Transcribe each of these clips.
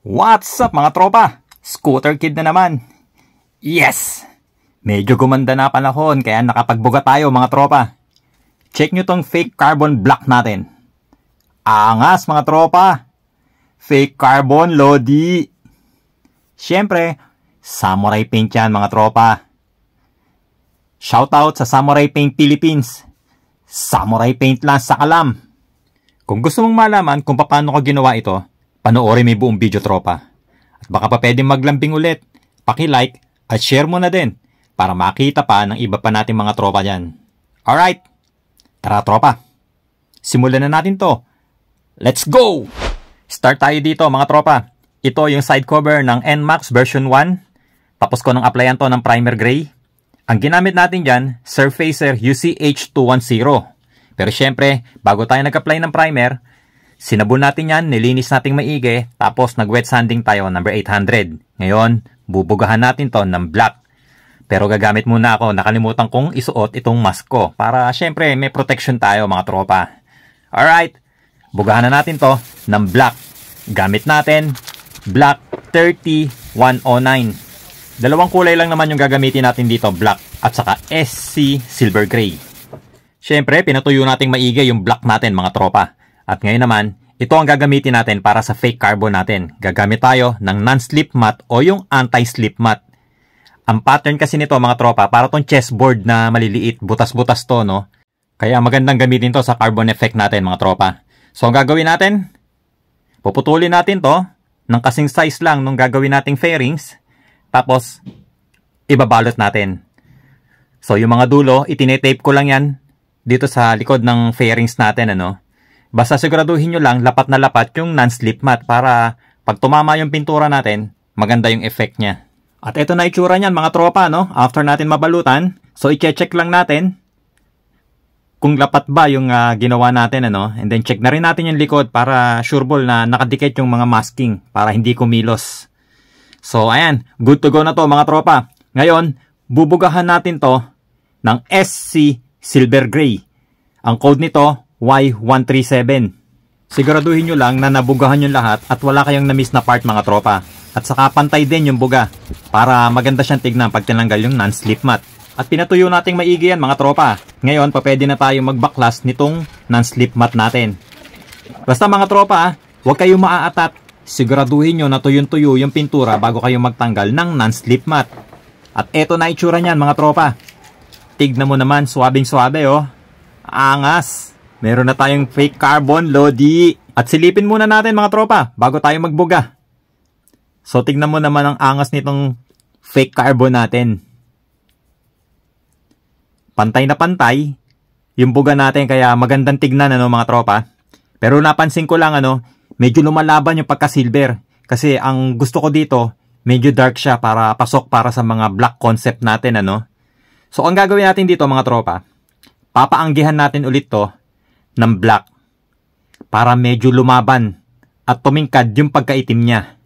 What's up mga tropa? Scooter Kid na naman. Yes! Medyo gumanda na panahon kaya nakapagbuga tayo mga tropa. Check nyo tong fake carbon black natin. Angas mga tropa! Fake carbon Lodi! Siyempre, Samurai Paint yan mga tropa. Shoutout sa Samurai Paint Philippines. Samurai Paint lang sa kalam. Kung gusto mong malaman kung paano ko ginawa ito, panoorin mo yung buong video tropa. At baka pa pwedeng maglambing ulit. Paki-like at share mo na din para makita pa ng iba pa nating mga tropa dyan. Alright, tara tropa. Simulan na natin to. Let's go! Start tayo dito mga tropa. Ito yung side cover ng NMAX version 1. Tapos ko nang applyan to ng primer gray. Ang ginamit natin dyan, Surfacer UCH210. Pero syempre, bago tayo nag-apply ng primer, sinabon natin yan, nilinis nating maigi, tapos nag-wet sanding tayo, number 800. Ngayon, bubugahan natin to ng black. Pero gagamit muna ako, nakalimutan kong isuot itong mask ko, para syempre may protection tayo mga tropa. Alright, bugahan na natin to ng black. Gamit natin, black 30109. Dalawang kulay lang naman yung gagamitin natin dito, black at saka SC silver gray. Syempre, pinatuyo nating maigi yung black natin mga tropa. At ngayon naman, ito ang gagamitin natin para sa fake carbon natin. Gagamit tayo ng non-slip mat o yung anti-slip mat. Ang pattern kasi nito mga tropa, para tong chessboard na maliliit, butas-butas to, no? Kaya magandang gamitin to sa carbon effect natin mga tropa. So ang gagawin natin, puputulin natin to ng kasing size lang nung gagawin nating fairings. Tapos, ibabalot natin. So yung mga dulo, itinetape ko lang yan dito sa likod ng fairings natin, ano? Basta siguraduhin nyo lang lapat na lapat yung non-slip mat para pag tumama yung pintura natin, maganda yung effect niya. At ito na itsura niyan mga tropa, no? After natin mabalutan, so i-check lang natin kung lapat ba yung ginawa natin, ano? And then check na rin natin yung likod para sure ball na nakadikit yung mga masking para hindi kumilos. So ayan, good to go na to mga tropa. Ngayon, bubugahan natin to ng SC Silver Gray. Ang code nito, Y137. Siguraduhin nyo lang na nabugahan yung lahat at wala kayong na-miss na part mga tropa. At saka pantay din yung buga para maganda siyang tignan pag tinanggal yung non-slip mat. At pinatuyo nating maigi yan mga tropa. Ngayon, pwede na tayo magbaklas nitong non-slip mat natin. Basta mga tropa, huwag kayong maaatat. Siguraduhin nyo na tuyong-tuyo yung pintura bago kayo magtanggal ng non-slip mat. At eto na itsura niyan mga tropa. Tignan mo naman, swabing-swabe oh. Angas! Meron na tayong fake carbon, Lodi. At silipin muna natin mga tropa bago tayo magbuga. So tignan mo naman ang angas nitong fake carbon natin. Pantay na pantay yung buga natin kaya magandang tignan ano mga tropa. Pero napansin ko lang ano, medyo lumalaban yung pagka-silver. Kasi ang gusto ko dito, medyo dark siya para pasok para sa mga black concept natin ano. So ang gagawin natin dito mga tropa, papaanggihan natin ulit to ng black para medyo lumaban at tumingkad yung pagkaitim niya.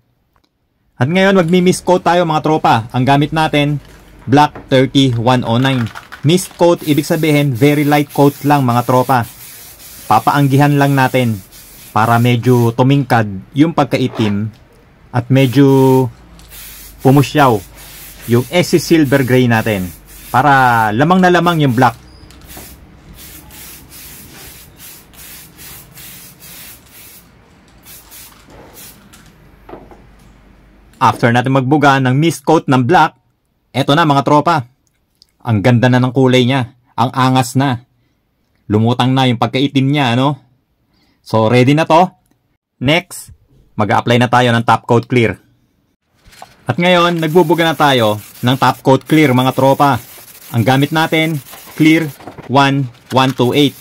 At ngayon magmi-mist coat tayo mga tropa. Ang gamit natin, black 30109. Mist coat, ibig sabihin very light coat lang mga tropa. Papaanggihan lang natin para medyo tumingkad yung pagkaitim at medyo pumusyaw yung SC Silver Gray natin para lamang na lamang yung black. After natin magbuga ng mist coat ng black, eto na mga tropa. Ang ganda na ng kulay niya. Ang angas na. Lumutang na yung pagkaitim niya, ano? So, ready na to. Next, mag-a-apply na tayo ng top coat clear. At ngayon, nagbubuga na tayo ng top coat clear, mga tropa. Ang gamit natin, clear 1128.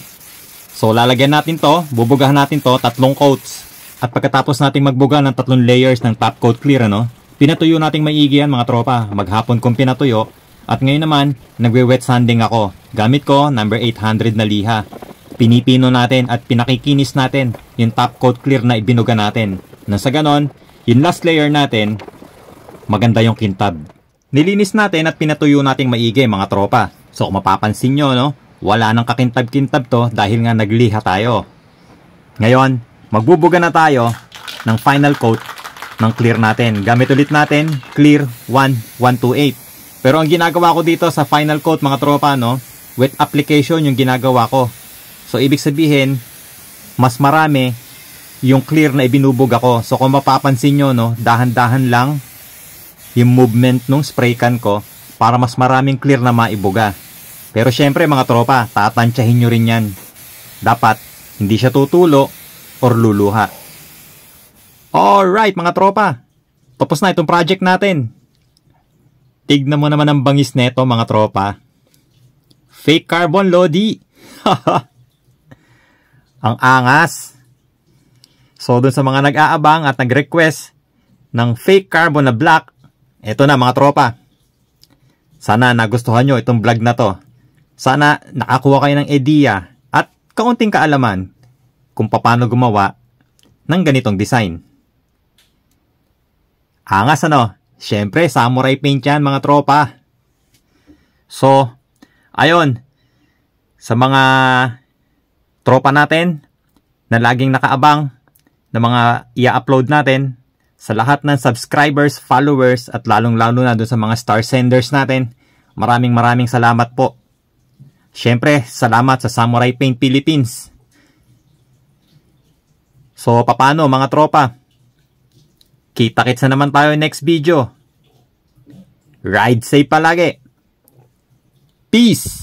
So, lalagyan natin to, bubugahan natin to, 3 coats. At pagkatapos nating magbuga ng 3 layers ng top coat clear, ano, pinatuyo nating maigi yan mga tropa. Maghapon kong pinatuyo. At ngayon naman, nagwe-wet sanding ako. Gamit ko, number 800 na liha. Pinipino natin at pinakikinis natin yung top coat clear na ibinuga natin. Nang sa ganon, yung last layer natin, maganda yung kintab. Nilinis natin at pinatuyo nating maigi mga tropa. So kung mapapansin nyo, no, wala nang kakintab-kintab to dahil nga nagliha tayo. Ngayon, magbubuga na tayo ng final coat ng clear natin. Gamit ulit natin clear 1128. Pero ang ginagawa ko dito sa final coat mga tropa, no, wet application yung ginagawa ko. So ibig sabihin, mas marami yung clear na ibinubog ako. So kung mapapansin nyo, no, dahan-dahan lang yung movement nung spray can ko para mas maraming clear na maibuga. Pero syempre mga tropa, tatansyahin nyo rin yan. Dapat hindi siya tutulo or luluha. Alright mga tropa, tapos na itong project natin. Tignan mo naman ang bangis neto mga tropa. Fake carbon Lodi. Ang angas. So dun sa mga nag-aabang at nag-request ng fake carbon na black, eto na mga tropa. Sana nagustuhan nyo itong vlog na to. Sana nakakuha kayo ng idea at kaunting kaalaman kung paano gumawa ng ganitong design. Angas ano? Siyempre, samurai paint yan mga tropa. So, ayun. Sa mga tropa natin na laging nakaabang na mga i-upload natin, sa lahat ng subscribers, followers, at lalong-lalo na doon sa mga star senders natin, maraming salamat po. Siyempre, salamat sa Samurai Paint Philippines. So, paano mga tropa? Kita-kits na naman tayo next video. Ride safe palagi. Peace!